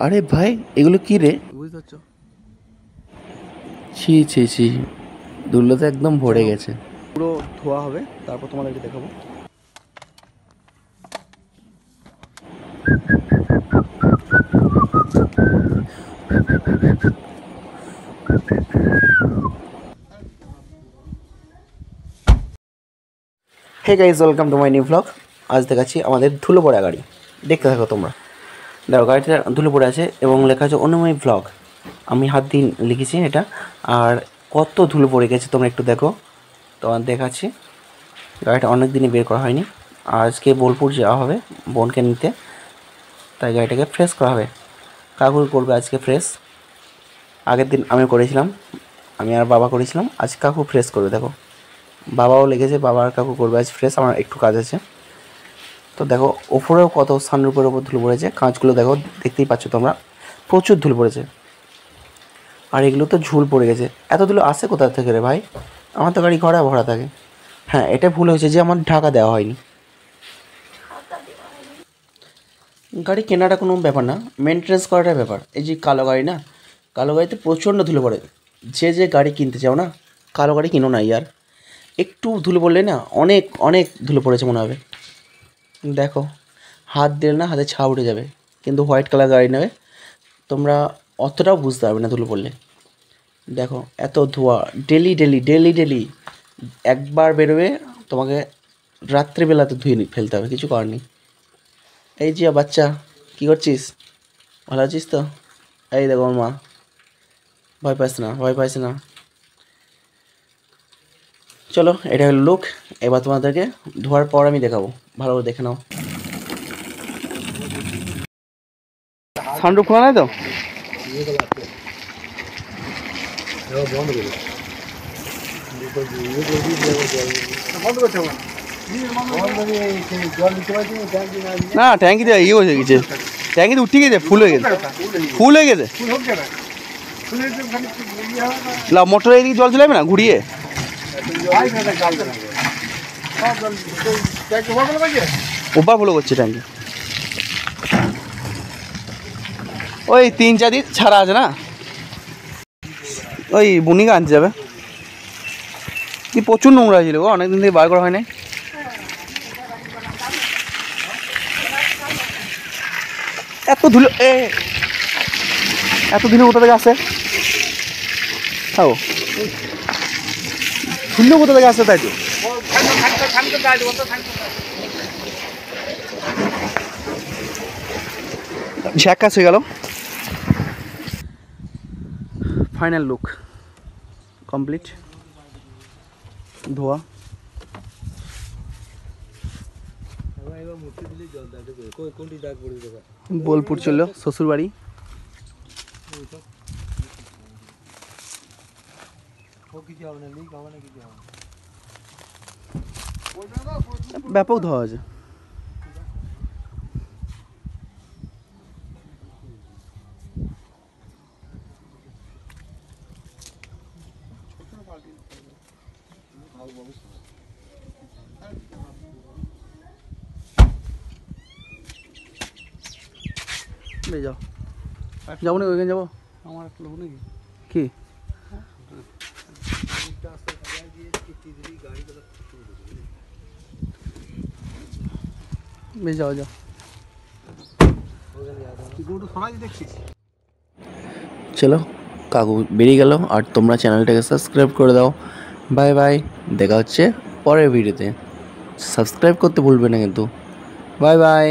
আরে ভাই এগুলো কি রে? বুঝতে পারছো? ছি ছি ছি, ধুলো তো একদম ভরে গেছে। পুরো ধোয়া হবে, তারপর তোমাদেরকে দেখাবো। Hey guys, welcome to my new blog. আজ দেখাচ্ছি আমাদের ধুলো পড়া গাড়ি। দেখতে থাকো তোমরা। দেখো গাড়িটা ধুলো পড়ে আছে এবং লেখা আছে অনুময় ব্লগ। আমি হাত দিয়ে লিখেছি এটা। আর কত ধুলো পড়ে গেছে তোমরা একটু দেখো। তোমার দেখাচ্ছি। গাড়িটা অনেক দিনই বের করা হয়নি। আজকে বোলপুর যাওয়া হবে বোনকে নিতে, তাই গাড়িটাকে ফ্রেশ করা হবে। কাকু করবে আজকে ফ্রেশ। আগের দিন আমি করেছিলাম, আমি আর বাবা করেছিলাম। আজ কাকু ফ্রেশ করবে। দেখো বাবাও লেগেছে, বাবা আর কাকু করবে আজ ফ্রেশ। আমার একটু কাজ আছে। তো দেখো ওপরেও কত সানরুফের ওপর ধুলো পড়েছে। কাঁচগুলো দেখো, দেখতেই পাচ্ছ তোমরা, প্রচুর ধুলো পড়েছে। আর এগুলো তো ঝুল পড়ে গেছে। এত ধুলো আসে কোথা থেকে রে ভাই? আমার তো গাড়ি ঘোড়া ভরা থাকে। হ্যাঁ, এটা ভুল হয়েছে যে আমার ঢাকা দেওয়া হয়নি। গাড়ি কেনাটা কোনো ব্যাপার না, মেনটেন্যান্স করাটার ব্যাপার। এই যে কালো গাড়ি না, কালো গাড়িতে প্রচণ্ড ধুলো পড়ে। যে গাড়ি কিনতে চাও না, কালো গাড়ি কিনো না ইয়ার। একটু ধুলো পড়লে না অনেক অনেক ধুলো পড়েছে মনে হবে। দেখো হাত দিলে না হাতে ছাপ উঠে যাবে। কিন্তু হোয়াইট কালার গাড়ি নেবে তোমরা, অতটাও বুঝতে পারবে না ধুলো পড়লে। দেখো এত ধোয়া, ডেলি ডেলি ডেলি ডেলি একবার বেরোবে, তোমাকে রাত্রিবেলাতে ধুয়ে ফেলতে হবে, কিছু করার নেই। এই যে বাচ্চা, কী করছিস? ভালো আছিস তো? এই দেখো ওর মা, ভয় পাইস না, ভয় পাইস না। চলো, এটা হলো লুক। এবার তোমাদেরকে ধোয়ার পর আমি দেখাবো, ভালো করে দেখে নাও। সানরুফ খোলা নাই তো? না ট্যাঙ্কিতে ইয়ে হয়ে গেছে, ট্যাঙ্কিতে উঠে গেছে, ফুল হয়ে গেছে, ফুল হয়ে গেছে। মোটর এদিকে জল চলে যাবে না ঘুরিয়ে? ওভার ফ্লো করছে ট্যাঙ্কি। ওই 3-4 দিন ছাড়া আছে না, ওই বুনিকে আনতে যাবে। কি প্রচুর নোংরা হয়েছিল গো, অনেকদিন থেকে বার করা হয় নাই। এত ধুলো, এত ধুলো কোথা থেকে আসে? হ্যাঁ, ধুলো কোথা থেকে আসে? তাই তো ঝ্যাকাস হয়ে গেল। Final look complete. ধোয়া বোলপুর চললো শ্বশুর বাড়ি। ব্যাপক ধোয়া আছে। যাও, যাবো না ওইখানে যাবো। আমার একটা লোক নাকি কি বেশ, যাও যাও। চলো, কাকু বেরিয়ে গেল আর তোমরা চ্যানেলটাকে সাবস্ক্রাইব করে দাও। বাই বাই, দেখা হচ্ছে পরের ভিডিওতে। সাবস্ক্রাইব করতে ভুলবে না কিন্তু। Bye bye.